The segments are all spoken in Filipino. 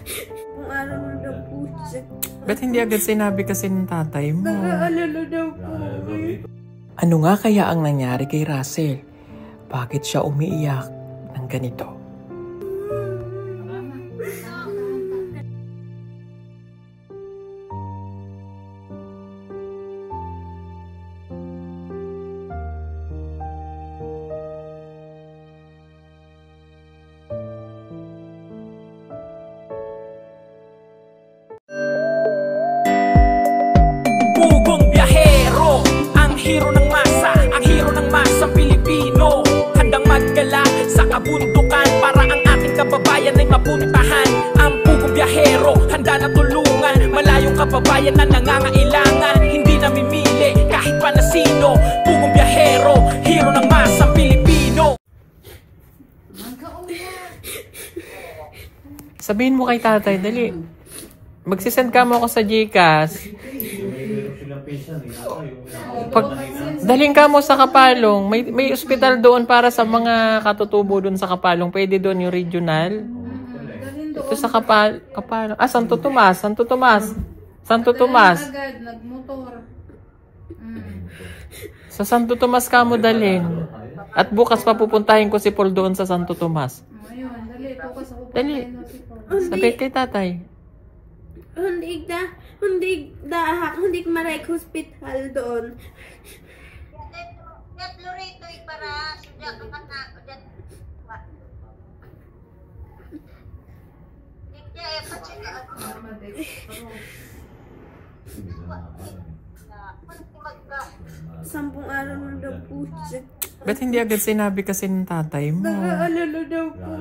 Kung araw na daw po siya. Ba't hindi agad sinabi kasi ng tatay mo? Nag-aalala daw po eh. Ano nga kaya ang nangyari kay Russell? Bakit siya umiiyak ng ganito? Hero ng masa, ang hero ng masa Pilipino. Handang maggala sa kabundukan para ang ating kababayan ay mapuntahan. Ang pugong biyahero, handa na tulungan malayong kababayan na nangangailangan. Hindi namimili kahit pa na sino. Pugong biyahero, hero ng masa Pilipino. Sabihin mo kay tatay, dali. Magsisend ka mo ako sa GCash. Dalhin ka mo sa Kapalong. May ospital doon para sa mga katutubo doon sa Kapalong. Pwede doon yung regional. Ito sa Kapalong. Ah, Santo Tomas. Santo Tomas. Santo Tomas. Sa Santo Tomas ka mo dalhin. At bukas papupuntahin ko si Paul doon sa Santo Tomas. Dali. Sabi kay tatay. Hindi maray hospital doon. Lorito para sudah kemana udah dia ya Sampung araw na daw po siya. Ba't hindi agad sinabi kasi ng tatay mo? Nag-aalala daw po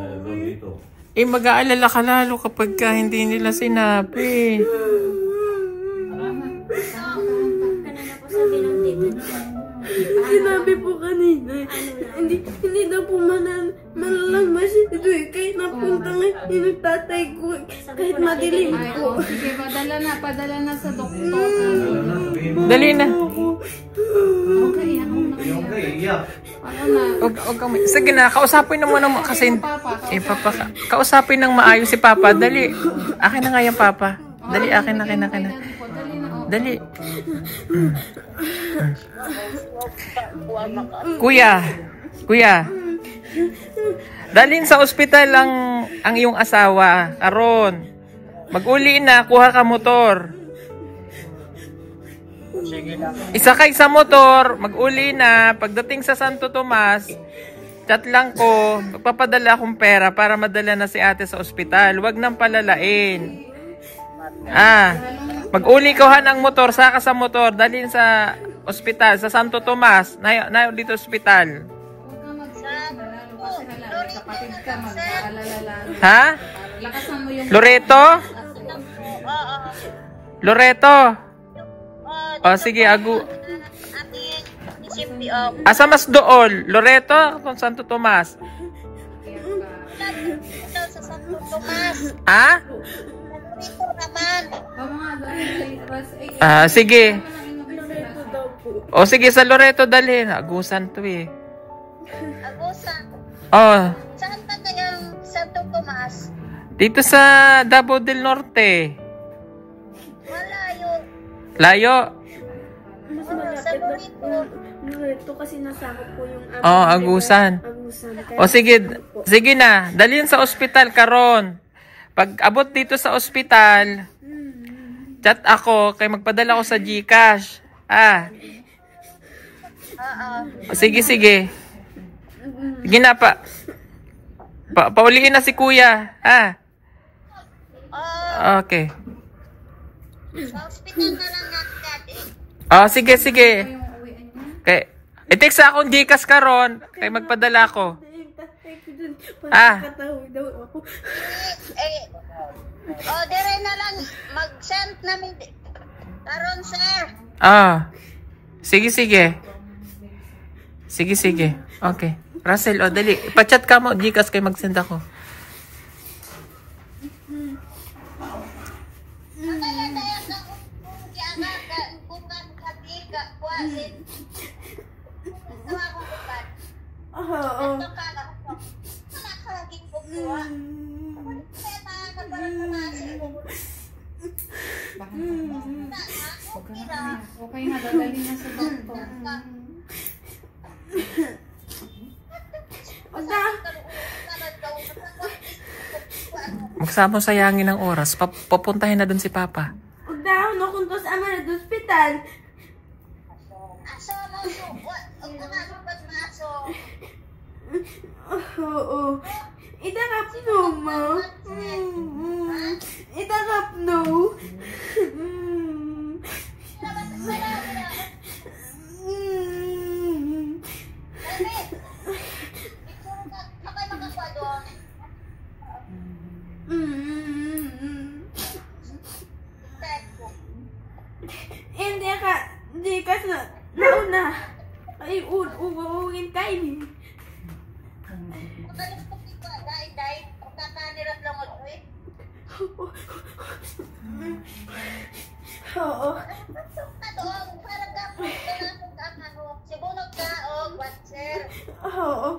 eh. Mag-aalala ka lalo kapag hindi nila sinabi. Sinabi po kanina, hindi daw po malalang masyado eh. Kahit napunta nga yung tatay ko, kahit madilim po. Sige, padala na sa doktor. Dali na. Sige na, kausapin na muna kasi kausapin ng maayos si Papa. Dali. Akin na nga yung Papa. Dali, akin na. Dali. Kuya. Dalhin sa ospital ang iyong asawa. Aron. Mag-uli na, kuha ka motor. Isakay sa motor, mag-uli na. Pagdating sa Santo Tomas, chat lang ko, magpapadala akong pera para madala na si ate sa ospital. Huwag nang palalain. Mag-uli ko ng motor, saka sa motor, dalhin sa ospital, sa Santo Tomas, na dito ospital. Ha? Loreto? Loreto? O, sige, agu. Asa mas dool? Loreto o Santo Tomas? sa Santo Tomas. Ha? Sige. O, sige, sa Loreto dalhin. Agusan to eh. Agusan? Oh. Saan pa kayang Santo Tomas? Dito sa Davao del Norte. Malayo. Layo? Mas malapit na Loreto kasi nasakop po yung Agusan. O sige na, dalhin sa ospital karon. Pag abot dito sa ospital, chat ako kay magpadala ko sa GCash. Sige. Sige na pauliin na si Kuya. Okay. Sa ospital na lang natin. Sige. Okay. I-text akong GCash karon kay magpadala ko. Dire na lang mag-send namin karon, sir. Sige. Okay. Russell, dali. Ipachat ka mo, GCash kay mag-send ako. Okay na, dadali na sa doktor. Magsama sayangin ng oras. Papuntahin na dun si Papa. Huwag na ako kung sa ama na hospital. Aso mo, umalubat na aso. Oo. Itakap no mo. Itakap no. Kapag makakuha doon. Hindi ka nauna. Ay, uugawin ka ini. Magaling ko dito, dahil kakanirap lang ako eh. Oo. Doon, parang ano, sibunog ka, watcher. Oo.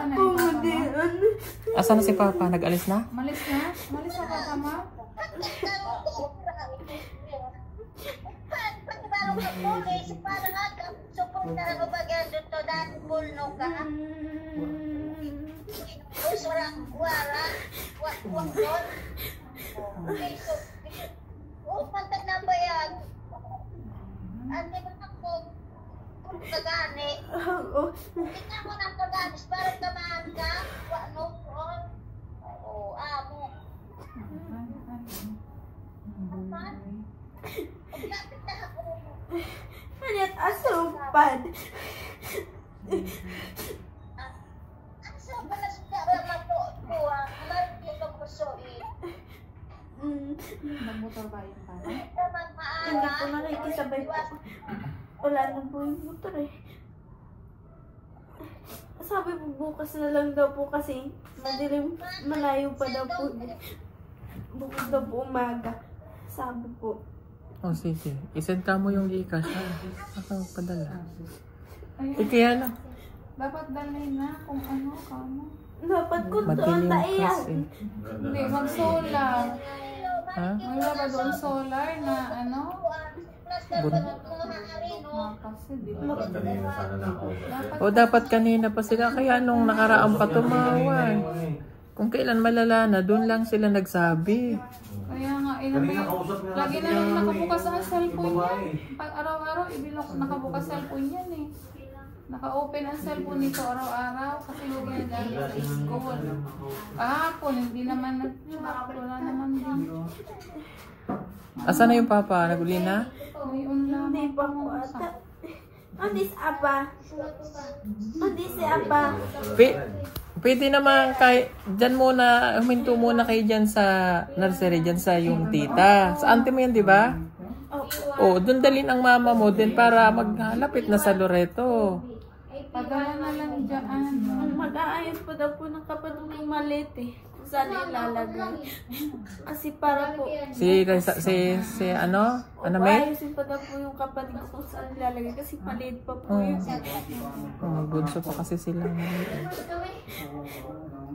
Pumudian. Asan na si Papa? Nag-alis na? Malis na? Malis na Papa ma? Pagbarong ka pulis, parang nga, supunta na ko bagyan dito, dahil pulno ka. Wak doon. Okay, so, pantag na ba yan? Ante mo na po, kagani. Oo. Tingnan mo ng kaganis, parang gamaan ka. Wano po. Oo, amo. Lapit na ako. Manit asupad. Asa ba na siya ba matuwa? Marami ka po soin. Nagmotor ba yung Papa? Naman Hindi maara. ko nakikisabay po. Wala na po yung motor eh. Sabi po bukas na lang daw po kasi madilim, malayo pa daw po. Bukas daw po umaga. Sabi po. Oh, sige. Isend ka mo yung Gcash. Ako padala. Ayun. Kaya lang. Dapat dalhin na kung ano, kamo. Dapat ko doon Madilim taiyan. kasi. Hindi, mag-solar. Ha? Wala ba doon solar na ano? Bun- Kasi di ba? Dapat O dapat kanina pa sila. Kaya nung nakaraan pa tumawan. Kung kailan malala na, doon lang sila nagsabi. kaya nga, lagi na lang nakabukas ang cellphone niya. Pag araw-araw, nakabukas cellphone yan eh. Naka-open ang cellphone nito araw-araw kasi huwag yan dahil sa school. Kahapon, hindi naman nag-chat. Wala naman din. Asan na yung Papa? Naguli na? Ngayon lang. Hindi pa po ata. Hindi si Apa. Hindi si Apa. Pwede naman kay diyan muna, huminto muna kayo diyan sa nursery, diyan sa yung tita. Sa auntie mo yan, di ba? Opo. O, doon dalhin ang mama mo din para maghalapit na sa Loreto. Padala na lang dyan. Mag-aayos pa daw po ng kapatid ng malit eh. Kung saan ilalagay. Kasi para po. Si ano? Ano may? Ayusin pa daw po yung kapatid ko kung saan ilalagay. Kasi maliit pa po Oh. yun. Bunso pa kasi sila. Hindi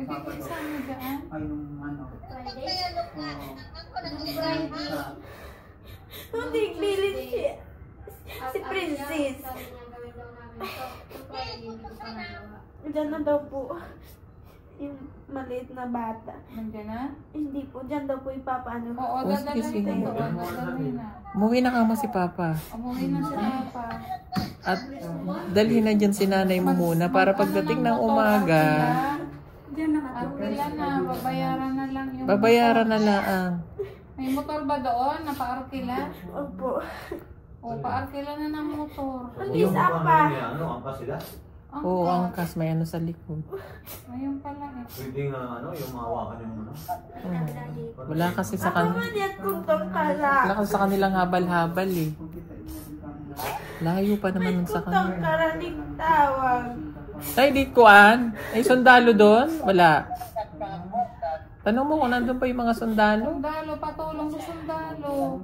ko isama dyan. Hindi, bilit siya. Si Princess. Diyan na daw po. Yung maliit na bata. Nandiyan na? Hindi po, dyan daw po ipapaano. Oo, Oh, dadalhin sige, sige. ko. Dadalhin na. Umuwi na kamo si Papa. Umuwi na si Papa. At dalhin na dyan si nanay mo muna para pagdating ng umaga, Arkila na, babayaran na lang yung babayaran na lang. May motor ba doon? Napa-arkila? Opo. O, pa-arkila na ng motor. Hindi sa apa. Oo, angkas. May ano sa likod. Ayun pala eh. Pwede nga yung mahawakan yung Wala kasi sa Ako kanila. man yan kuntong kara. Wala kasi sa kanilang habal-habal eh. Layo pa naman nun sa Kuntong kanila. kara ning tawag. Ay, di kuan. Ay, sundalo doon? Wala. Tanong mo kung nandun pa yung mga sundalo. Sundalo, patulong sa sundalo.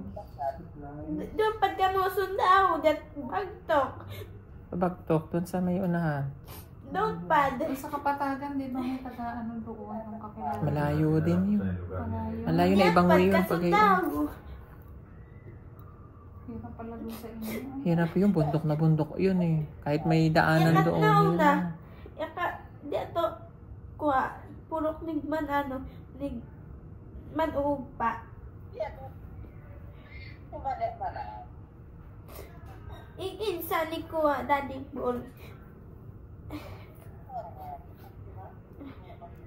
Dapat ka mo sundao. Dat pagtok. Pabagtok doon sa may unahan. Don't pad. Doon sa Kapatagan, di ba may taga-ano doon? Yung kakilala. Malayo din yun. Malayo. Malayo na ibang way yun. Pag Sundao. Hirap pala doon sa inyo. Hirap yun, bundok na bundok yun eh. Kahit may daanan doon yun. Yaka, dito, kuha, purok nigman ano, nigman pa. Insa ni kuha, daddy ball.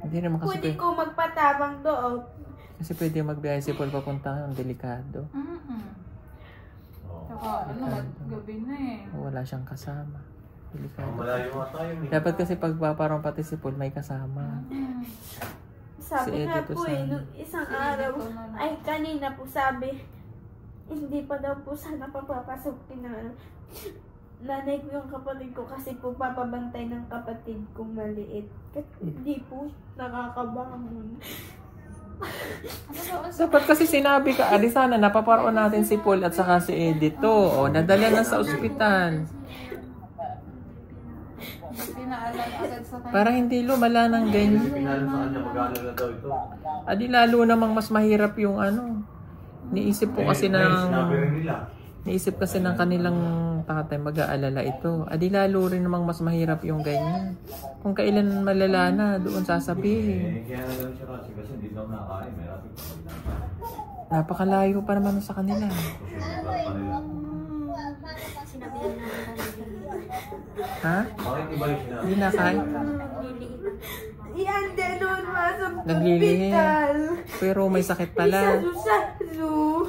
Hindi naman kasi Pwede ko magpatabang doon. kasi pwede magbiyahe si Paul papunta ng delikado. Saka ano, gabi na eh. Wala siyang kasama. Delikado. Malayo nga tayo. Dapat kasi pagpaparang pati si Paul may kasama. Sabi Si nga Eddie po to eh, sana. nung isang araw, ay kanina po sabi, hindi pa daw po sana papapasukin ng ano. Nanay ko yung kapatid ko kasi po papabantay ng kapatid kong maliit. Kasi hindi po nakakabangon. Dapat kasi sinabi ka, ali sana napaparoon natin si Paul at saka si Eddie to. O, nadala na sa ospital. Pinaalam agad sa kanya. Para hindi lumala ng ganyan. Pinalam sa kanya, mag-ano na daw ito. Adi lalo namang mas mahirap yung ano. Niisip po kasi Sinabi rin nila. Niisip kasi ng kanilang tatay mag-aalala ito. Adi lalo rin namang mas mahirap yung ganyan. Kung kailan malala na, doon sasabihin. Kaya na lang siya kasi hindi daw nakakain. May rapid pa pag Napakalayo pa naman sa kanila. Ha? Bakit iba yung sinabi? Hindi na kaya. Yan din noon sa Naglilihi. hospital. Pero may sakit pala. Sa zoo.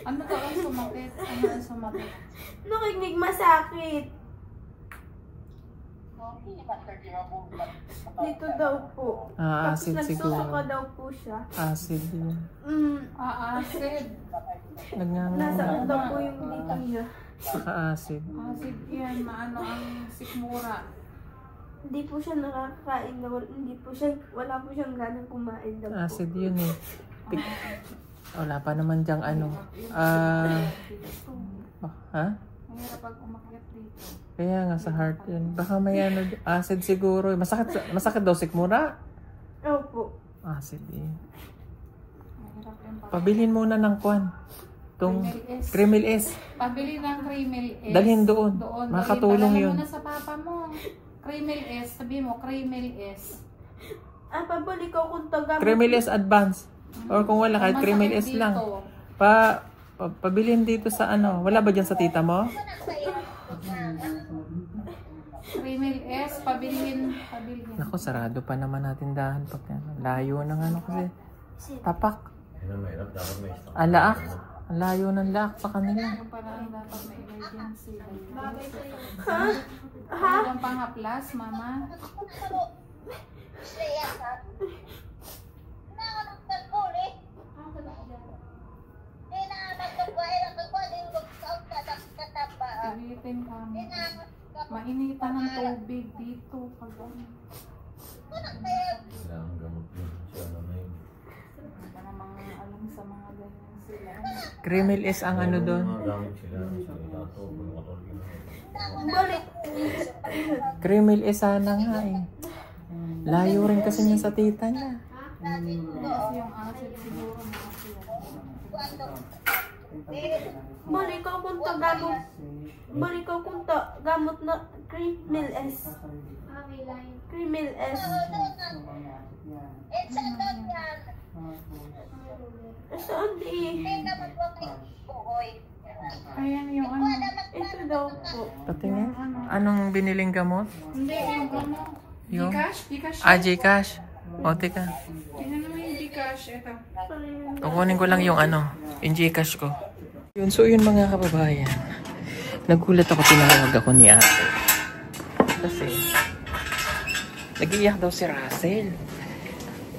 Ano to ang sumakit? Ano ang sumakit? Nakinig masakit. Dito daw po. Tapos Acid siguro. nagsusuka daw po siya. Acid yun. Acid. Nasa daw po yung dito niya. Saka-acid. Acid yan. Maano ang sikmura. Hindi po siya nakakain na wala po siyang ganang kumain daw po. Acid yun eh. Wala pa naman dyang ano. Ha? Mahirap pag umakyat dito. Kaya nga sa heart yun. Baka may ano, acid siguro. Masakit daw sikmura. Opo. Acid eh. Mahirap yung Pabilin muna ng kwan. Itong Kremil S. Pabili ng Kremil S. Dalhin doon. Makatulong yun. Dalhin mo na sa papa mo. Kremil S. Sabi mo, Kremil S. Pabalik ko kung taga. Kremil S Advance. Or kung wala, kahit Kremil S lang. Pabilin dito sa ano. Wala ba dyan sa tita mo? Kremil S. Pabilin. Ako, sarado pa naman natin dahan. Layo ng ano kasi. Tapak. Yan ang mahirap. Dapat may stock. Alaak. Ang layo ng laak sa kanila. Yung parang dapat may emergency. Ha? Yung panghaplas, mama. Pilitin kami. Mainitan ng tubig dito. Pag ano. Kailangan gamot yun. Siya na yun. Wala namang alam sa mga ganyan sila. Kremil S ang ano doon. Mga gamit sila. Sa ilato. Balik. Kremil S sana nga eh. Layo rin kasi niya sa tita niya. Kasi yung acid siguro na acid. Balik ko kung tagamot. Balik ko kung gamot na Kremil S. Kremil S. Saan di? Ayan yung ano. Ito daw po. Patingin. Anong biniling gamot? Hindi, yung ano. Yung? Gcash? Gcash? Gcash. O, teka. Tingnan mo yung Gcash. Ito. Kukunin ko lang yung ano, yung Gcash ko. Yun, so yun mga kababayan. Nagulat ako, tinawag ako ni ate. Kasi, nag-iiyak daw si Russell.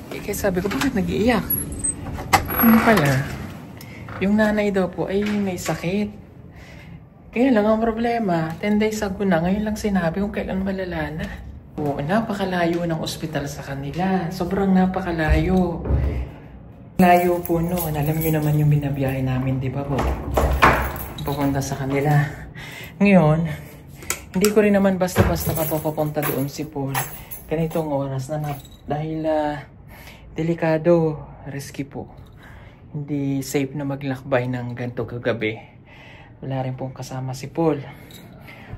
Kaya sabi ko, bakit nag-iiyak? Ano pala? Yung nanay daw po ay may sakit. Kaya lang ang problema, 10 days ago na, ngayon lang sinabi kung kailan malala na. Oo, napakalayo ng ospital sa kanila. Sobrang napakalayo. Layo po noon. Alam niyo naman yung binabiyahe namin, di ba po? Pupunta sa kanila. Ngayon, hindi ko rin naman basta-basta papapunta doon si Paul. Ganitong oras na dahil delikado, risky po. Hindi safe na maglakbay ng ganito kagabi. Wala rin pong kasama si Paul.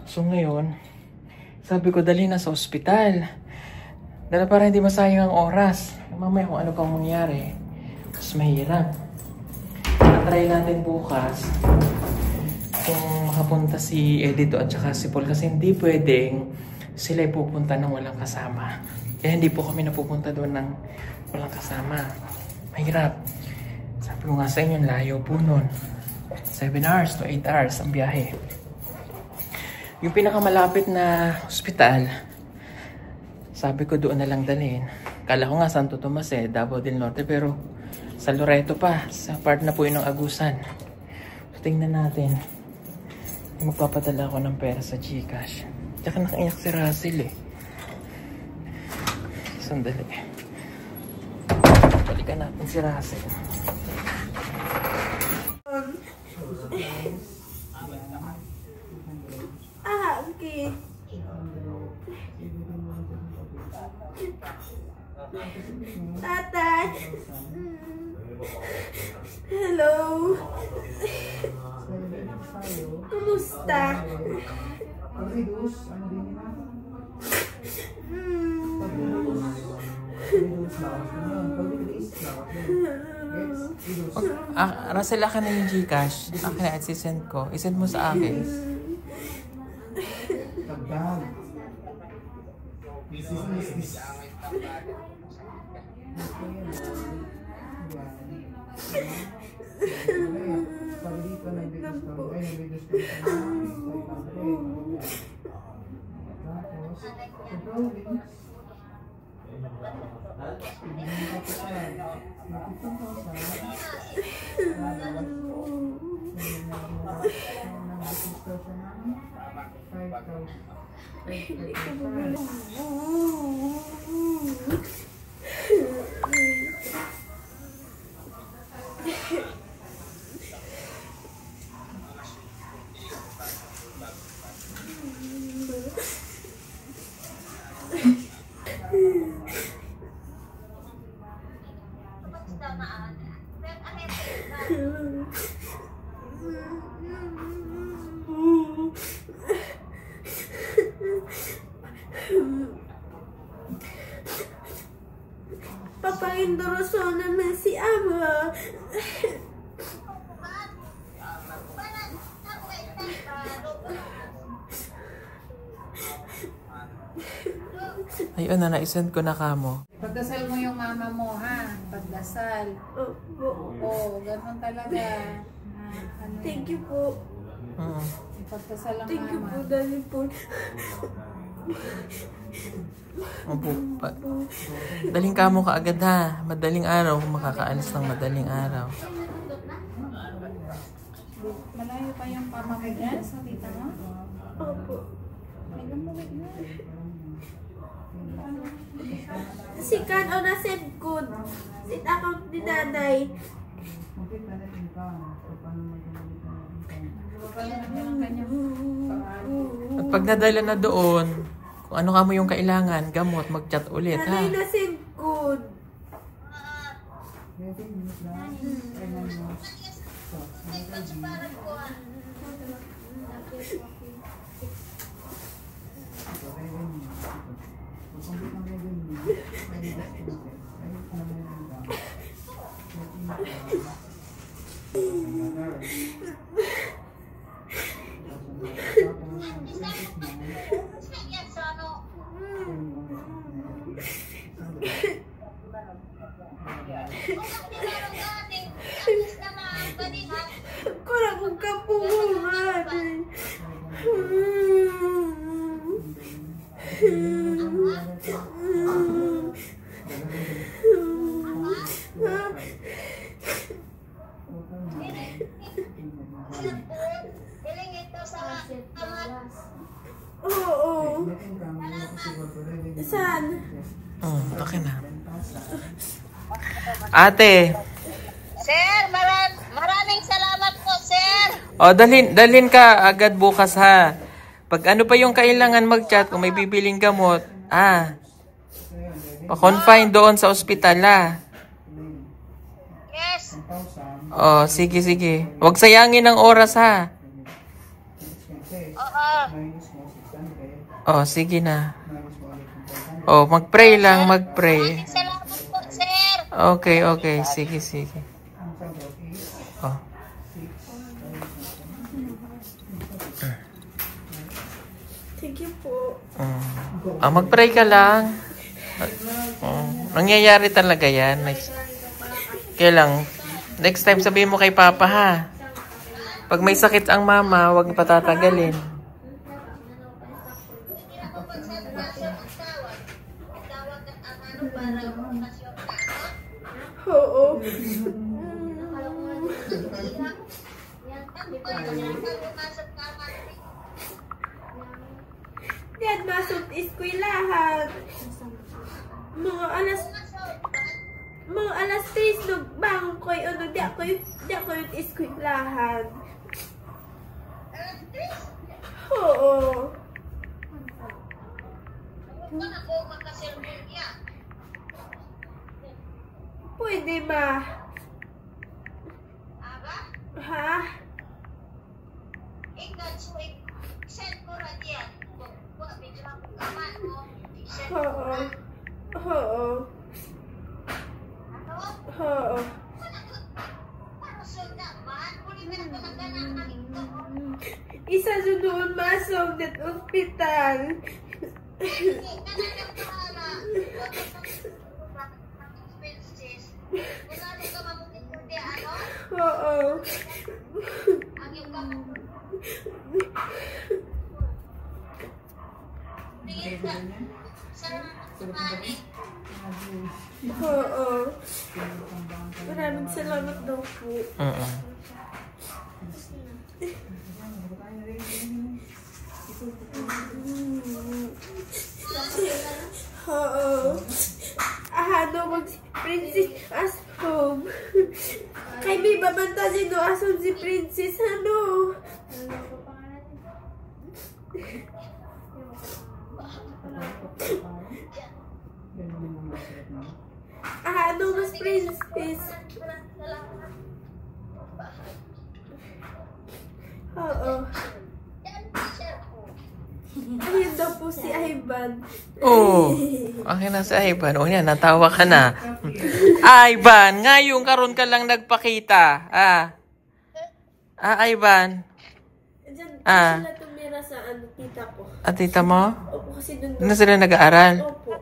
So ngayon, sabi ko dali na sa ospital. Dala para hindi masayang ang oras. Mamaya kung ano pang mangyari, mas mahirap. Try natin bukas kung makapunta si Edito at saka si Paul kasi hindi pwedeng sila pupunta ng walang kasama. Kaya hindi po kami napupunta doon ng walang kasama. Mahirap. Sabi ko nga sa inyo, layo po nun. 7 hours to 8 hours ang biyahe. Yung pinakamalapit na ospital, sabi ko doon na lang dalhin. Kala ko nga Santo Tomas Davao del Norte, pero sa Loreto pa, sa part na po yun ng Agusan. So, tingnan natin. Magpapadala ako ng pera sa GCash. Tsaka nakaiyak si Russell Sandali. Balikan natin si Russell. Okay. Tatay. Hello. Kumusta? Russell, akin na yung GCash. Akin na, sisend ko. Isend mo sa akin. Papahindoroso naman si Ama. Ayun na, naisend ko na kamo. Pagdasal mo yung mama mo, ha? Pagdasal. Oo, ganun talaga. Thank you po. Pagdasal ang Thank you mama. po, Daddy po. Opo. Daling kamo kaagad ha. Madaling araw kung makakaalis ng madaling araw. Malayo pa yung mama mo dyan sa tita mo? Opo. May gamulit na. Si Kan o na-send ko. Sit account ni Nanay. At pag nadala na doon, kung ano kamo yung kailangan, gamot, mag-chat ulit ha. Nanay na-send ko. Kurang kong kapunguhan. Oo. Saan? Okay na. Ate. Sir, maraming salamat po, sir. O, dalhin ka agad bukas ha. Pag ano pa yung kailangan mag-chat, kung may bibiling gamot, pa-confine doon sa ospital ha. Oh, sige, sige. Huwag sayangin ang oras, ha? Oo. Oh, sige na. Oh, mag-pray lang, mag-pray. Salamat po, sir. Okay, okay. Sige, sige. Oh. Sige po. Mag-pray ka lang. Nangyayari talaga yan. Kaya lang, next time sabihin mo kay Papa, ha? Pag may sakit ang mama, huwag patatagalin. Oo. Diyan masok eskwelahan. Mga alas 3 nagbangon ko yun. Di ako yung eskwelahan. Oo. Pwede ba? Ha? Oo. Oo. Oo. Isa doon masok at ospital. Oo. Oo. Maraming salamat daw po. Oo. Ano mag-princess as home. Kay may babantasin do ason si princess ano. Ano mas princess. Oo. Ayun daw po si Ivan. Oh, okay na si Ivan. Oh, yan, natawa ka na. Ivan, ngayon karon ka lang nagpakita. Ivan. Diyan sila tumira sa tita ko. Tita mo? Opo, kasi doon Doon na sila nag-aaral? Opo.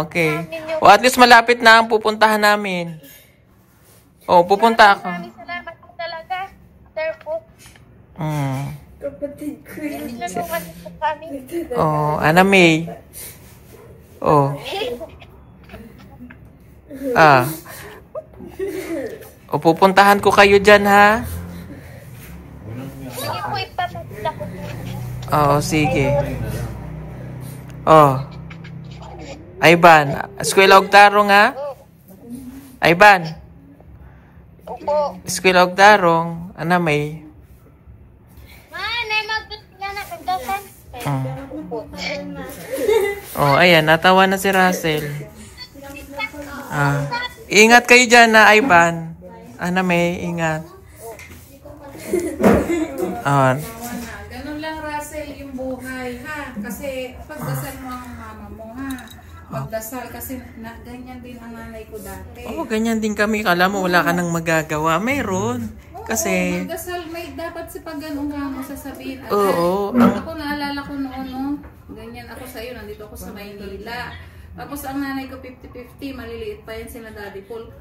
Okay. O, at least malapit na ang pupuntahan namin. Oh, pupunta ako. Maraming salamat po talaga, sir po. Kapatid ko yun. Tinulungan po kami. Oh, Ana May. Oh. O, pupuntahan ko kayo dyan, ha? Sige po, ipapakita ko po. Oo, sige. Oh. Ivan, Eskwela Ogtarong, ha? Ivan. Opo. Eskwela Ogtarong. Ana May. Nay, magdala na kagdasan. Oh, ayan, natawa na si Russell. Ingat kayo dyan, na Ivan. Ana May, ingat. Ganun lang, Russell, yung buhay, ha? Kasi pagdasal mo ang mama mo, ha? Pagdasal kasi ganyan din ang nanay ko dati. Oo, ganyan din kami. Kala mo wala ka nang magagawa. Mayroon. Kasi... Magdasal, may dapat si pag ganun ka mo sasabihin. Oo. Ako naalala ko noon, no? Ganyan ako sa iyo, nandito ako sa Maynila. Tapos ang nanay ko 50-50, maliliit pa yan sila Daddy Paul.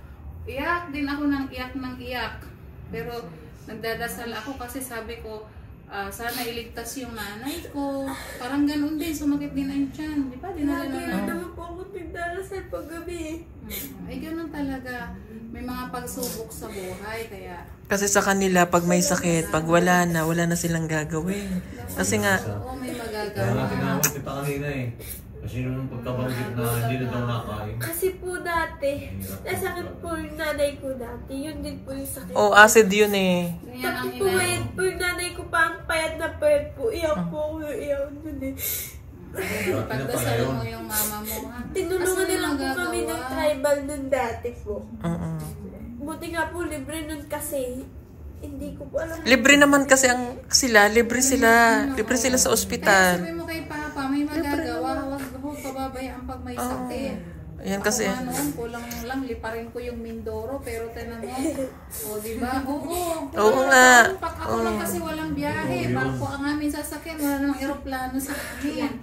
Iyak din ako ng iyak. Pero nagdadasal ako kasi sabi ko, sana iligtas yung nanay ko. Parang ganun din, sumakit din ang tiyan. Di ba? Dinala na Lagi naman po ako nagdarasal paggabi. Ay, ganun talaga. May mga pagsubok sa buhay, kaya... Kasi sa kanila, pag may sakit, pag wala na silang gagawin. Kasi nga... Oo, may Kaya magagawa. natin tinawag kita kanina eh. Kasi nung pagkabanggit na hindi na daw nakain. Kasi po dati, nasakit po yung nanay ko dati. Yun din po yung sakit. Oh, acid yun eh. Yan ang Pati po ina. po yung nanay ko pa ang payat na payat po. Iyak po ako, iyak dun eh. Pagdasal mo yung mama mo, ha? Tinulungan Kasi nila po magagawa. kami ng tribal nun dati po. Buti nga po, libre nun kasi. Hindi ko po alam. Libre naman kasi ang sila. Libre sila. Libre sila sa Kaya ospital. sabi mo kay Papa, may magagawa. Huwag mo pababayaan pag may sakit. Ayan kasi. Ako noon, kulang lang, liparin ko yung Mindoro, pero tinan mo, o diba? Oo nga. Ako lang kasi walang biyahe, barko ang aming sasakyan, wala namang eroplano sa amin.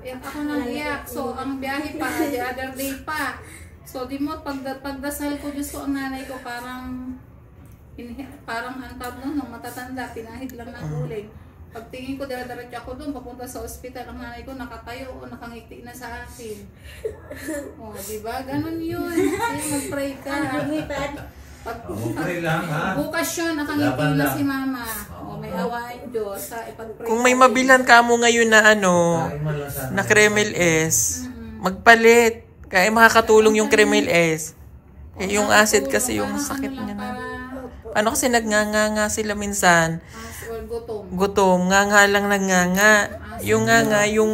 Iyak ako nang iyak, so ang biyahe pa, the other day pa. So di mo, pagdasal ko, Diyos ko, ang nanay ko parang ang tab nun, nung matatanda, pinahid lang ng uling. Pagtingin ko, dala-diretso ako doon, papunta sa ospital, ang nanay ko nakatayo o nakangiti na sa akin. O, diba? Ganun yun. Kaya mag-pray ka. Mag-pray lang, ha? Bukas yun, nakangiti na si Mama. O, may awain Diyos. Ipag-pray Kung may mabilan ka mo ngayon na na Kremel S, magpalit. Kaya makakatulong yung Kremel S. Eh, yung acid kasi yung sakit niya na. Ano kasi nagnganga sila minsan. Gutom, nga lang nagnganga. Yung nga, yung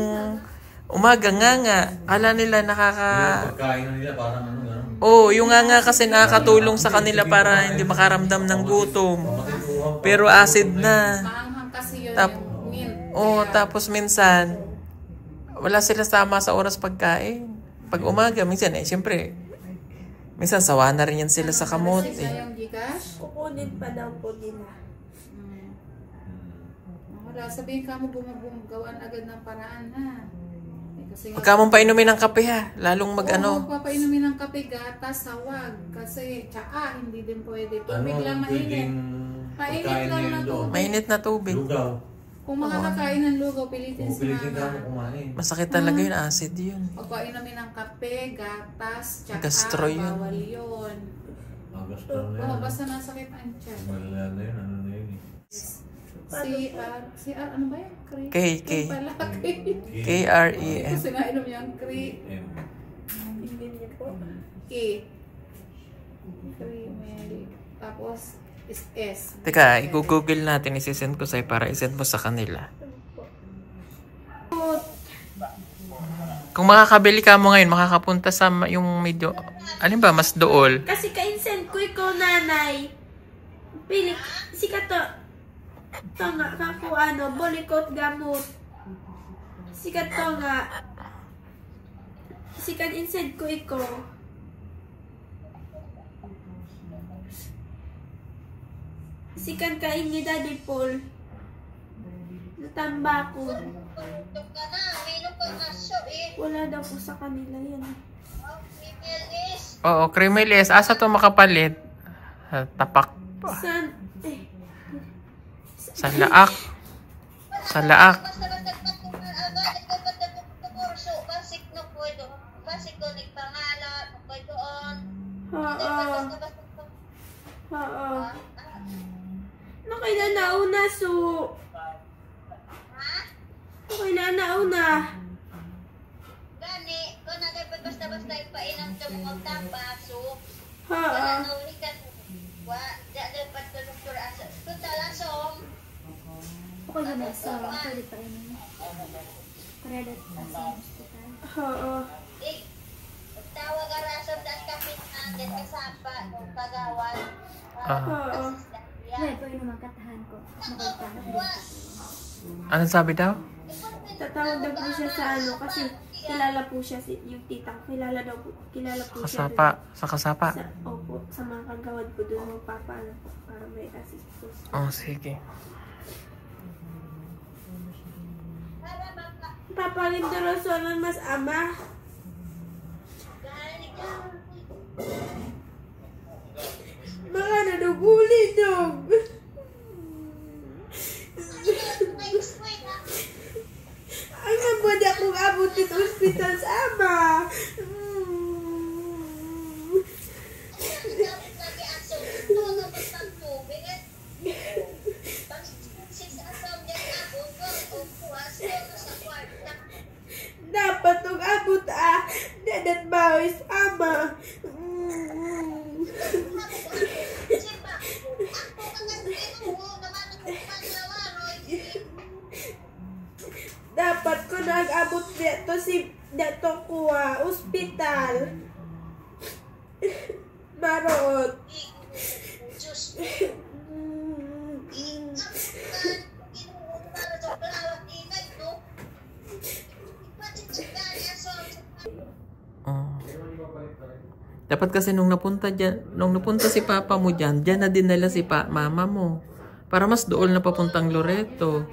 umaga nga. Kala nila Pagkain na nila, parang ano, gano'n. Oo, yung nga kasi nakakatulong sa kanila para hindi makaramdam ng gutom. Pero acid na. Maanghang kasi yun yung mint. Tapos minsan, wala sila sama sa oras pagkain. Pag umaga, minsan siyempre, minsan sawa na rin yan sila sa kamot. Yung Gcash? Kukunin pa daw po nila. Wala, sabihin ka mo gawaan agad ng paraan, ha? Kasi Huwag ka mong painumin ng kape, ha? Lalong Oo, papainumin ng kape, gatas, sawag. Kasi tsaa, hindi din pwede. Tubig lang mainit. Mainit lang na tubig. Mainit na tubig. Lugaw. Kung makakakain ng lugaw, pilitin si Pilitin ka mo Mama. kumain. Masakit talaga yun, acid yun. Pagpainumin ng kape, gatas, tsaa, Gastro yun. bawal yun. Gusto na Oo, yan. basta nasakit ang tiyan. Malala na yun, ano na yun eh. CR, ano ba yan? K. Pala, K-R-E-M. Kasi nainom yung Cree. Hindi niya po. Cremel. Tapos, is S. Teka, i-google natin, isisend ko sa'yo para isend mo sa kanila. Kung makakabili ka mo ngayon, makakapunta sa yung medyo, alin ba, mas dool. Kasi ka-insend ko ikaw, nanay. Pili, sikat to. Ito nga, kaku bolikot gamot. Sikat to nga. Sikat insend ko ikaw. Sikat kain ni Daddy Paul. Natamba ko. Ito ka na, mayroon pa aso eh. Wala daw po sa kanila yan. Email is, Oo, Kremel S. Asa to makapalit? Tapak. San? Sa laak. Sa laak. basta-basta kurso, basic no pwede. Basic ko nagpangalan, pwede doon. Oo. Nakailan na una, so. Nakailan na una. Gani, kung nagay basta-basta ipainom sa mga tabaso, Oo. wala na uli ka. Dahil pa sa doktor asa. Kung talasong, Okay na ba? So, pwede pa rin. Credit sa hospital. Oo. tawag arason dahil kapit natin kasapa ng kagawan. Oo. Ngayon, pwede naman katahan ko. Makagtahan din. Ano sabi daw? Tatawag daw po siya sa ano kasi kilala po siya yung tita ko. Kilala po siya. Kasapa. Sa kasapa. Opo, sa mga kagawad po doon magpapaano po para may assistance. Oh, sige. Papalindoroso ng mas ama. Mga naduguli dog. Ay, nabod akong abot dito hospital sa ama. Dapat itong abot dadat bawis ama. Dapat ko nag-abot dito si dato ko ospital. Marot. Diyos ko. Para sa kalawang inay, no? Dapat kasi nung napunta si papa mo dyan na dinala si mama mo. Para mas dool na papuntang Loreto.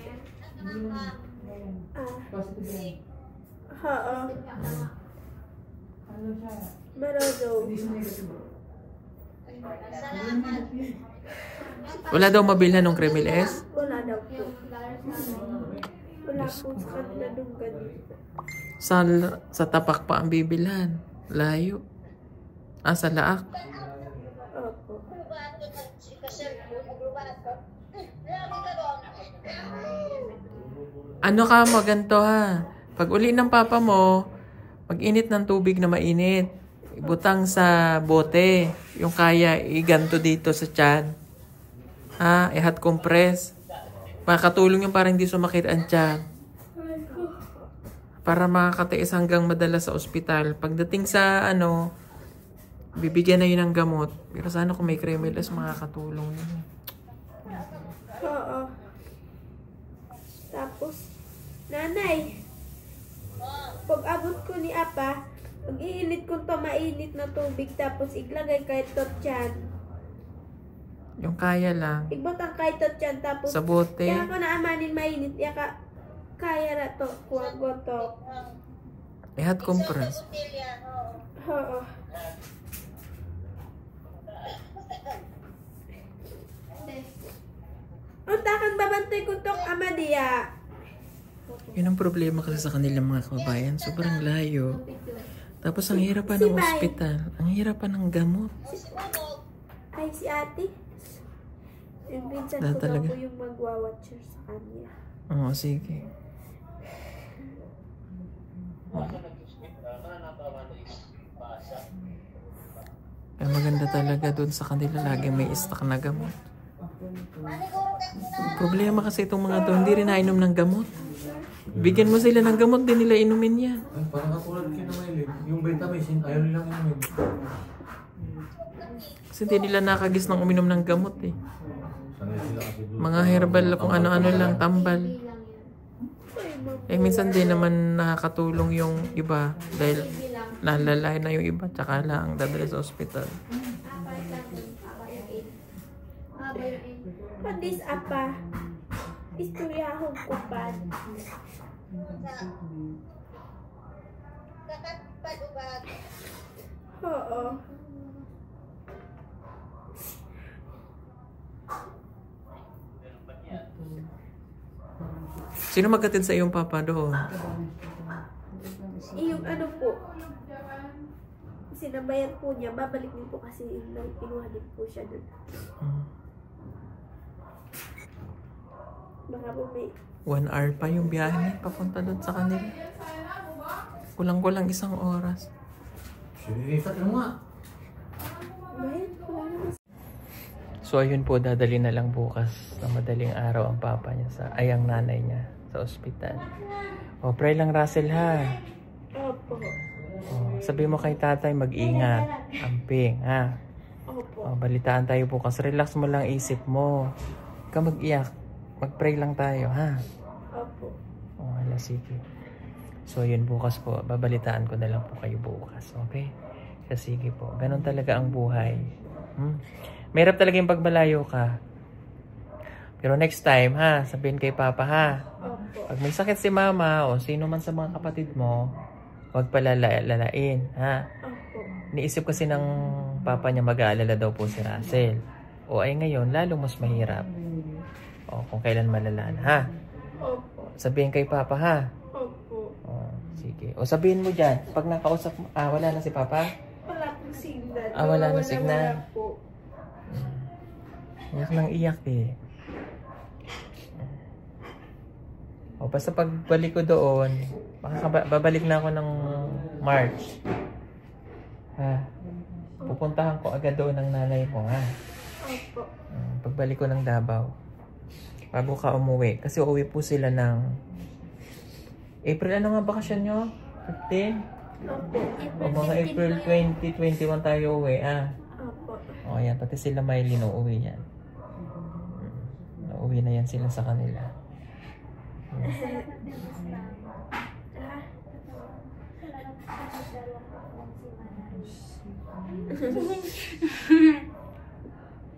Oo. Marado. Wala daw mabilhan ng Cremeles? Wala daw po. Wala po sa kanila nung ganito. Sa tapak pa ang bibilhan. Layo. Sa Laak. Opo. Ano ka mo, ganito ha. Pag uli ng papa mo, mag-init ng tubig na mainit. Ibutang sa bote. Yung kaya, iganto dito sa tiyan. I-hot compress. Makakatulong yung parang hindi sumakit ang tiyan. Para makakatiis hanggang madala sa ospital. Pagdating sa bibigyan na yun ng gamot. Pero sana kung may Cremeles, makakatulong yun. Oo. Tapos, nanay, pag abot ko ni Apa, mag-iinit ko to mainit na tubig, tapos iglagay kahit tot dyan. Yung kaya lang. Igbutang kahit tot dyan, tapos Sa bote. kaya ko na amanin mainit, kaya na to, kuha ko to. I-hot compress. Oo. Unta kang babantay ko tong Amadia. Yun ang problema kasi sa kanilang mga kababayan. Sobrang layo. Tapos ang hirap pa ng ospital. Ang hirap pa ng gamot. Ay, si ate. Yung pinsan Na ko daw talaga? po yung magwa-watcher sa kanya. Oo, sige. Ay, maganda talaga dun sa kanila. Lagi may stock na gamot. Problema kasi itong mga to, hindi rin nainom ng gamot. Bigyan mo sila ng gamot, din nila inumin yan. Parang katulad kayo na Maylin. Yung Bentamycin, ayaw nilang inumin. Kasi hindi nila nakagis ng uminom ng gamot eh. Sanay sila kasi doon. Mga herbal kung ano-ano lang, tambal. Minsan din naman nakakatulong yung iba dahil nalalay na yung iba tsaka lang dadala sa ospital. Pandis Apa. Istoryahon ko pa. Oo. Sino magkatid sa iyong papa doon? Yung ano po, sinabayan po niya, babalik din po kasi pinuha din po siya doon. Baka po may 1 hour pa yung biyahe papunta doon sa kanila. Kulang-kulang 1 oras. Sinilipat mo nga. bayan ko lang. So ayun po, dadali na lang bukas na madaling araw ang papa niya ang nanay niya sa ospital. O, pray lang Russell ha. Opo. O, sabi mo kay tatay mag-ingat. Amping ha. Opo. O, balitaan tayo bukas. Relax mo lang isip mo. Huwag ka mag-iyak. Mag-pray lang tayo ha. Opo. O, hala, sige. So yun bukas po. Babalitaan ko na lang po kayo bukas. Okay? So sige po. Ganon talaga ang buhay. Mahirap talaga yung pagbalayo ka. Pero next time ha, sabihin kay papa ha. Opo. Pag may sakit si mama o sino man sa mga kapatid mo, huwag palalain ha. Opo. Niisip kasi ng papa niya mag-aalala daw po si Russell. O ay ngayon, lalo mas mahirap. O kung kailan malalaan ha. Opo. Sabihin kay papa ha. Opo. O sige. O sabihin mo dyan, pag nakausap mo, wala na si papa? Wala pong signal. Wala na signal. Wala po. Iyak nang iyak eh. O basta pagbalik ko doon, babalik na ako ng March. Ha? Pupuntahan ko agad doon ng nanay mo ha. Opo. Pagbalik ko ng Davao. Bago ka umuwi. Kasi uuwi po sila ng April. Ano nga bakasyon nyo? 15? Opo. O mga April 20, 21 tayo uwi. Opo. O yan, pati sila Mylene uuwi yan. Uuwi na yan sila sa kanila.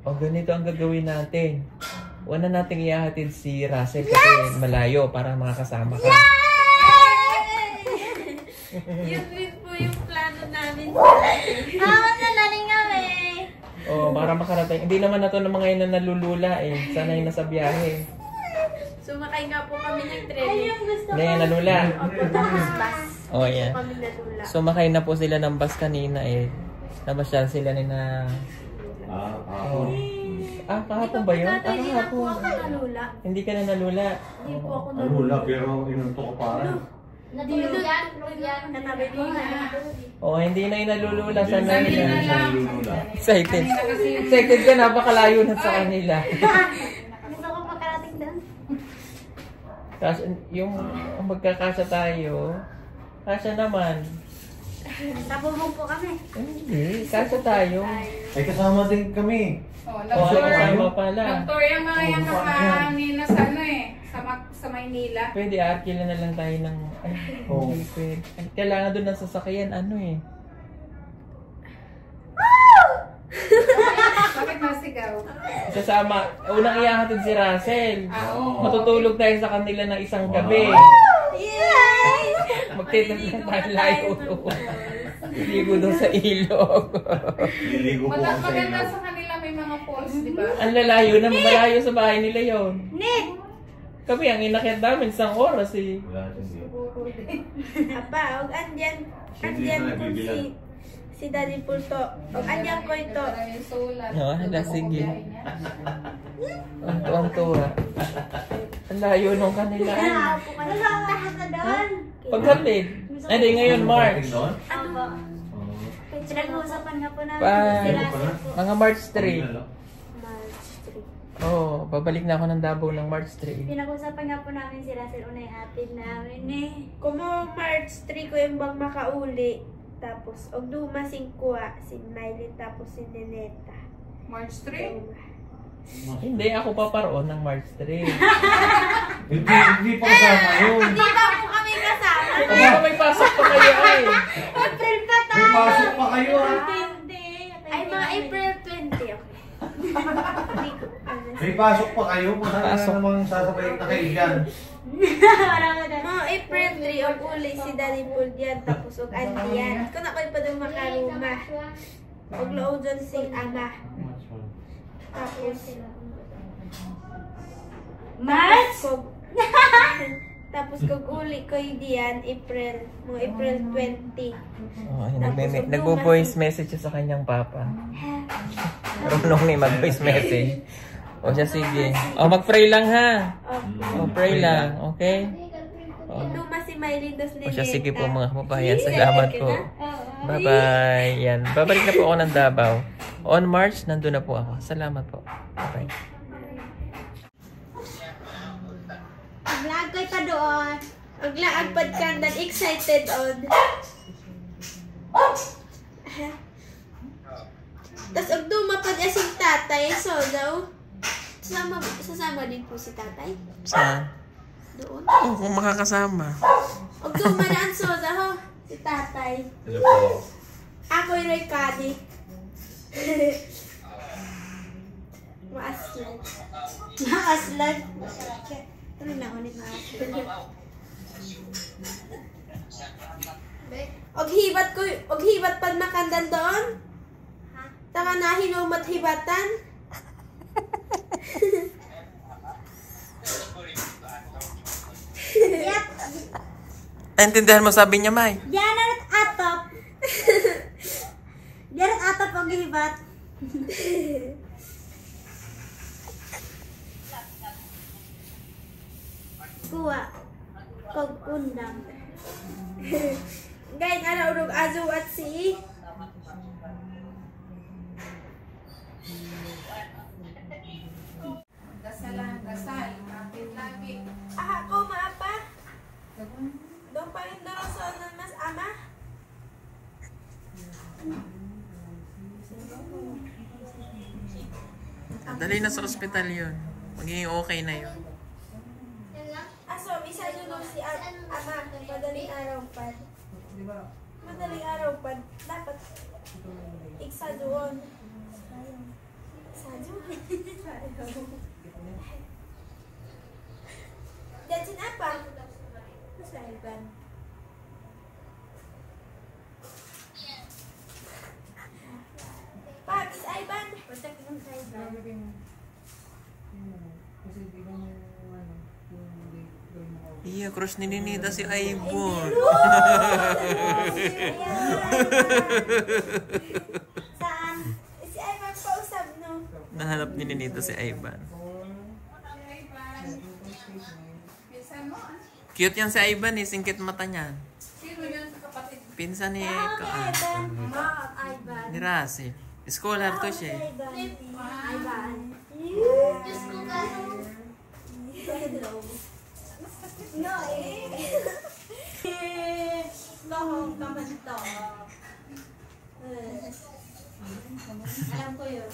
O ganito ang gagawin natin. Una nating ihahatid si Russell kasi malayo para makakasama ka. Yun din po yung plano namin. Awan na naling kami. O para makarating. Hindi naman na ito ng mga yun na nalulula eh. Sanay na sa biyahe. Sumakay nga po kami ng tren. Hindi, nalula. Tapos bus. O yan. Kami nalula. Sumakay na po sila ng bus kanina eh. Nabasyal sila ni na... kahapon ba yun? Hindi na po Kahapon. ako nalula. Hindi ka na nalula. Hindi po ako Alula, pero inunto ka pa. Nadulugan. Katabi ko na. O, hindi na yung nalulula. Sanay Sanay na na. lang. Excited. Excited ka, napakalayo na sa kanila. Gusto ko makarating doon. Kasi yung magkakasya tayo, kasya naman. Nabubog po kami. Hindi, kasya tayo. Ay, kasama din kami. Oh, O, nag-tour. kasama pala. Nag-tour yung mga yung kanina sa ano eh. Sa Maynila. Pwede, arkila na lang tayo ng... Ay, Oo. hindi pwede. Ay, kailangan doon ng sasakyan, ano eh. Bakit nasigaw? Sasama, unang iyahatid si Russell. Oo. Matutulog tayo sa kanila ng isang gabi. Yay! Magtitinda tayo layo. Ligo doon sa ilog. Liligo po ako sa Maganda inyo. sa kanila may mga falls, di ba? Ang lalayo na, malayo sa bahay nila yon. Nick! Kami, ang inakyat namin, isang oras eh. Wala, hindi. Apa, og andyan po si Daddy Pulto. Og andyan ko ito. Maraming sulat. No, hala, sige. Ang tuwang-tuwa. Ang layo nung kanila. Nakaupo ka na. Lahat na doon. Paghatid. Ay, di ngayon, March. Doon? Opo. Pinag-uusapan nga po namin. Bye. Si Russell po. Mga March 3. March 3. Oo, babalik na ako ng Davao ng March 3. Pinag-uusapan nga po namin si Russell unay atid namin eh. Kumo March 3 ko yung bang makauli. Tapos, og duma sing kuha, si Miley, tapos si Neneta. March 3? Hindi, ako paparoon ng March 3. Hindi pa kasama yun. Hindi pa po kami kasama. Hindi ko may pasok pa kayo ay. April pa May tayo. pasok pa kayo ha. Hindi. Ay, mga April 20. Okay. Hindi ko, May pasok pa kayo. Masaya Pasok. namang sasabay na kayo dyan. Wala mo na. mga April 3, og uli si Daddy Paul diyan, tapos og Andy yan. Kung na pa doon makaruma. Og loob dyan si Ama. Tapos, March? tapos kung uli ko diyan, April, mga April 20. Oh, nagbo-voice message siya sa kanyang papa. Marunong ni mag-voice message. O siya, sige. O, mag-pray lang ha. O, pray lang. Okay? Luma si Miley dos O siya, sige po mga kapabayan. Salamat po. Bye-bye. Yan. Babalik na po ako ng Davao. On March, nandun na po ako. Salamat po. Bye-bye. Vlog ko'y pa doon. Ang laag padkandan, excited on. Tas og dumapad asing tatay, so daw. Sasama din po si tatay. Saan? Doon. Oo, kung makakasama. Og dumadaan soda ho, si tatay. Hello po. Ako'y Rekadi. Maaslan. Nakaslan. Ano na ulit maaslan. Og hibat pad makandan doon. Taka na hinumat hibatan. Yep. Naintindihan mo sabi niya, May? Diyan at atop. Diyan at atop ang gihibat. Kuha. Kog undang. Gain ara urog azu at si. Dasal lang, dasal. Kapit lagi. Ako maapa. Doon pa rin darason ng mas ama. Dali na sa ospital yun. Magiging okay na yun. Aso, isa doon si Ama. Madaling araw pa. Madaling araw pa. Dapat iksa doon. Iksa doon. Diyan si Napa. Sa Ivan. Pags, Ivan. Protect ng Ivan. Iya, crush ni Ninita si Ivon. Saan? Si Ivan pausap, no? Nahanap ni Ninita si Ivan. Cute yan si Ivan eh, singkit mata niya. Sino yun sa kapatid? Pinsan ni Ivan. Ivan. ni Rasi. Scholar to siya eh. Ivan. Diyos ko gano'n. Hello. No, Lohong naman to. Alam ko yun.